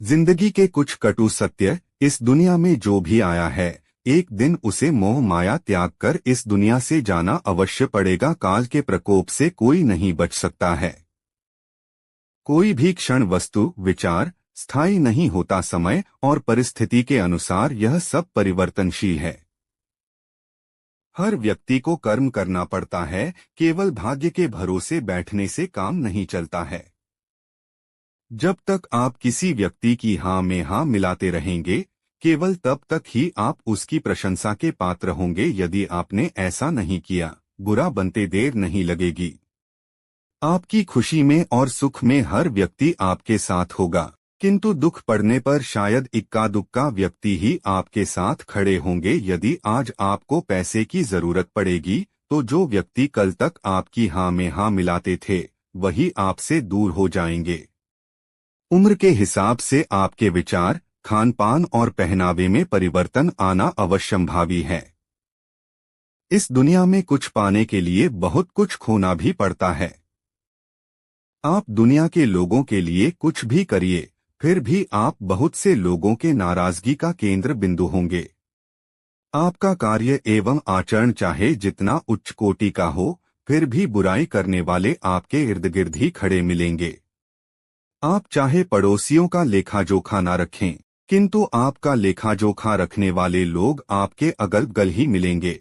जिंदगी के कुछ कटु सत्य। इस दुनिया में जो भी आया है, एक दिन उसे मोह माया त्याग कर इस दुनिया से जाना अवश्य पड़ेगा। काल के प्रकोप से कोई नहीं बच सकता है। कोई भी क्षण वस्तु विचार स्थायी नहीं होता। समय और परिस्थिति के अनुसार यह सब परिवर्तनशील है। हर व्यक्ति को कर्म करना पड़ता है। केवल भाग्य के भरोसे बैठने से काम नहीं चलता है। जब तक आप किसी व्यक्ति की हाँ में हाँ मिलाते रहेंगे, केवल तब तक ही आप उसकी प्रशंसा के पात्र होंगे। यदि आपने ऐसा नहीं किया, बुरा बनते देर नहीं लगेगी। आपकी खुशी में और सुख में हर व्यक्ति आपके साथ होगा, किंतु दुख पड़ने पर शायद इक्का दुक्का व्यक्ति ही आपके साथ खड़े होंगे। यदि आज आपको पैसे की जरूरत पड़ेगी, तो जो व्यक्ति कल तक आपकी हाँ में हाँ मिलाते थे, वही आपसे दूर हो जाएंगे। उम्र के हिसाब से आपके विचार, खान पान और पहनावे में परिवर्तन आना अवश्यंभावी है। इस दुनिया में कुछ पाने के लिए बहुत कुछ खोना भी पड़ता है। आप दुनिया के लोगों के लिए कुछ भी करिए, फिर भी आप बहुत से लोगों के नाराजगी का केंद्र बिंदु होंगे। आपका कार्य एवं आचरण चाहे जितना उच्च कोटि का हो, फिर भी बुराई करने वाले आपके इर्द गिर्द ही खड़े मिलेंगे। आप चाहे पड़ोसियों का लेखा जोखा न रखें, किंतु आपका लेखा जोखा रखने वाले लोग आपके अगल बगल ही मिलेंगे।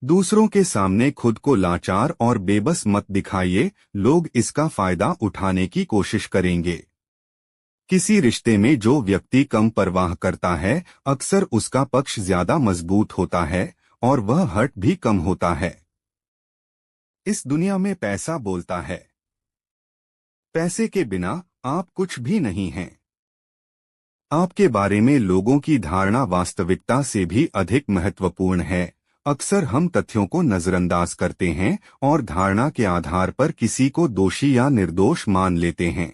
दूसरों के सामने खुद को लाचार और बेबस मत दिखाइए, लोग इसका फायदा उठाने की कोशिश करेंगे। किसी रिश्ते में जो व्यक्ति कम परवाह करता है, अक्सर उसका पक्ष ज्यादा मजबूत होता है और वह हर्ट भी कम होता है। इस दुनिया में पैसा बोलता है। पैसे के बिना आप कुछ भी नहीं हैं। आपके बारे में लोगों की धारणा वास्तविकता से भी अधिक महत्वपूर्ण है। अक्सर हम तथ्यों को नजरअंदाज करते हैं और धारणा के आधार पर किसी को दोषी या निर्दोष मान लेते हैं।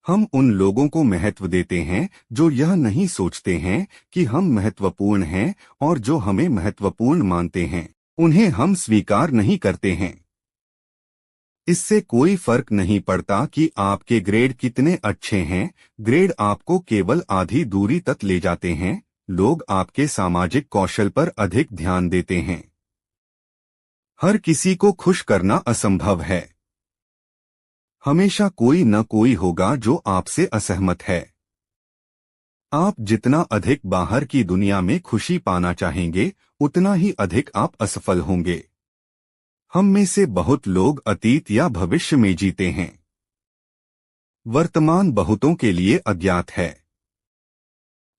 हम उन लोगों को महत्व देते हैं जो यह नहीं सोचते हैं कि हम महत्वपूर्ण हैं, और जो हमें महत्वपूर्ण मानते हैं, उन्हें हम स्वीकार नहीं करते हैं। इससे कोई फर्क नहीं पड़ता कि आपके ग्रेड कितने अच्छे हैं, ग्रेड आपको केवल आधी दूरी तक ले जाते हैं। लोग आपके सामाजिक कौशल पर अधिक ध्यान देते हैं। हर किसी को खुश करना असंभव है। हमेशा कोई न कोई होगा जो आपसे असहमत है। आप जितना अधिक बाहर की दुनिया में खुशी पाना चाहेंगे, उतना ही अधिक आप असफल होंगे। हम में से बहुत लोग अतीत या भविष्य में जीते हैं। वर्तमान बहुतों के लिए अज्ञात है।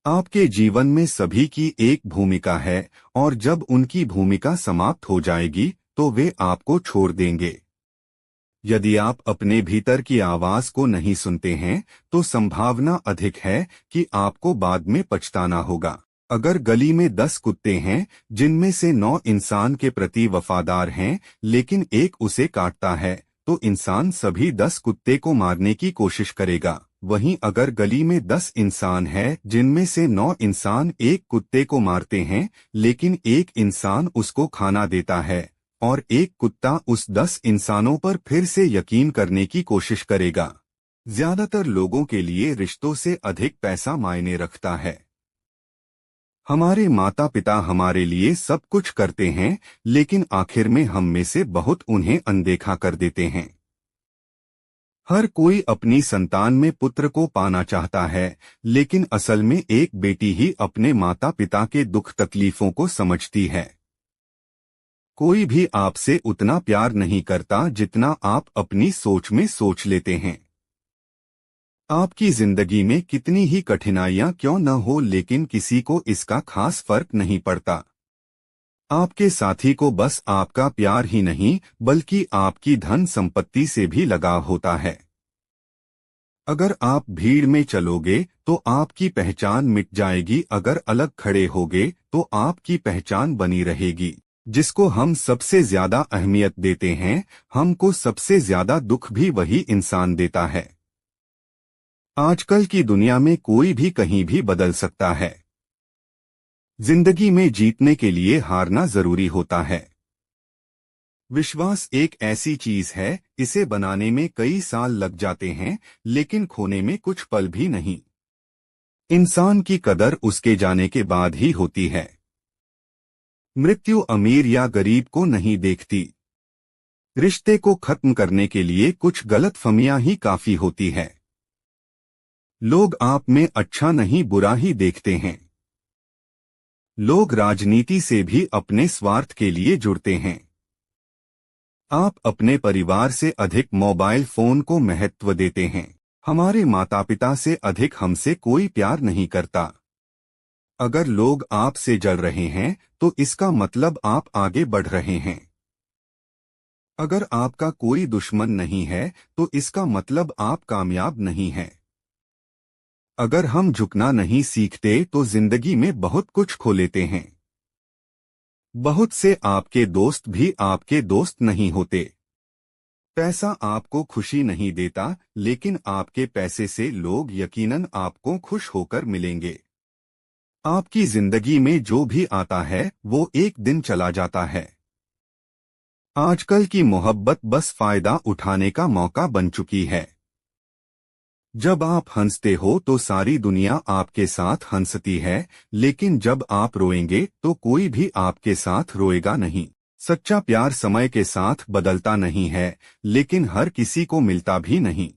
आपके जीवन में सभी की एक भूमिका है, और जब उनकी भूमिका समाप्त हो जाएगी तो वे आपको छोड़ देंगे। यदि आप अपने भीतर की आवाज को नहीं सुनते हैं, तो संभावना अधिक है कि आपको बाद में पछताना होगा। अगर गली में 10 कुत्ते हैं, जिनमें से 9 इंसान के प्रति वफादार हैं, लेकिन एक उसे काटता है, तो इंसान सभी 10 कुत्ते को मारने की कोशिश करेगा। वहीं अगर गली में 10 इंसान हैं, जिनमें से 9 इंसान एक कुत्ते को मारते हैं, लेकिन एक इंसान उसको खाना देता है, और एक कुत्ता उस 10 इंसानों पर फिर से यकीन करने की कोशिश करेगा। ज्यादातर लोगों के लिए रिश्तों से अधिक पैसा मायने रखता है। हमारे माता पिता हमारे लिए सब कुछ करते हैं, लेकिन आखिर में हम में से बहुत उन्हें अनदेखा कर देते हैं। हर कोई अपनी संतान में पुत्र को पाना चाहता है, लेकिन असल में एक बेटी ही अपने माता पिता के दुख तकलीफों को समझती है। कोई भी आपसे उतना प्यार नहीं करता जितना आप अपनी सोच में सोच लेते हैं। आपकी जिंदगी में कितनी ही कठिनाइयां क्यों न हो, लेकिन किसी को इसका खास फर्क नहीं पड़ता। आपके साथी को बस आपका प्यार ही नहीं, बल्कि आपकी धन संपत्ति से भी लगाव होता है। अगर आप भीड़ में चलोगे तो आपकी पहचान मिट जाएगी, अगर अलग खड़े होगे तो आपकी पहचान बनी रहेगी। जिसको हम सबसे ज्यादा अहमियत देते हैं, हमको सबसे ज्यादा दुख भी वही इंसान देता है। आजकल की दुनिया में कोई भी कहीं भी बदल सकता है। जिंदगी में जीतने के लिए हारना जरूरी होता है। विश्वास एक ऐसी चीज है, इसे बनाने में कई साल लग जाते हैं, लेकिन खोने में कुछ पल भी नहीं। इंसान की कदर उसके जाने के बाद ही होती है। मृत्यु अमीर या गरीब को नहीं देखती। रिश्ते को खत्म करने के लिए कुछ गलतफहमियां ही काफी होती है। लोग आप में अच्छा नहीं बुरा ही देखते हैं। लोग राजनीति से भी अपने स्वार्थ के लिए जुड़ते हैं। आप अपने परिवार से अधिक मोबाइल फोन को महत्व देते हैं। हमारे माता पिता से अधिक हमसे कोई प्यार नहीं करता। अगर लोग आपसे जल रहे हैं तो इसका मतलब आप आगे बढ़ रहे हैं। अगर आपका कोई दुश्मन नहीं है तो इसका मतलब आप कामयाब नहीं हैं। अगर हम झुकना नहीं सीखते तो जिंदगी में बहुत कुछ खो लेते हैं। बहुत से आपके दोस्त भी आपके दोस्त नहीं होते। पैसा आपको खुशी नहीं देता, लेकिन आपके पैसे से लोग यकीनन आपको खुश होकर मिलेंगे। आपकी जिंदगी में जो भी आता है वो एक दिन चला जाता है। आजकल की मोहब्बत बस फायदा उठाने का मौका बन चुकी है। जब आप हंसते हो तो सारी दुनिया आपके साथ हंसती है, लेकिन जब आप रोएंगे तो कोई भी आपके साथ रोएगा नहीं। सच्चा प्यार समय के साथ बदलता नहीं है, लेकिन हर किसी को मिलता भी नहीं।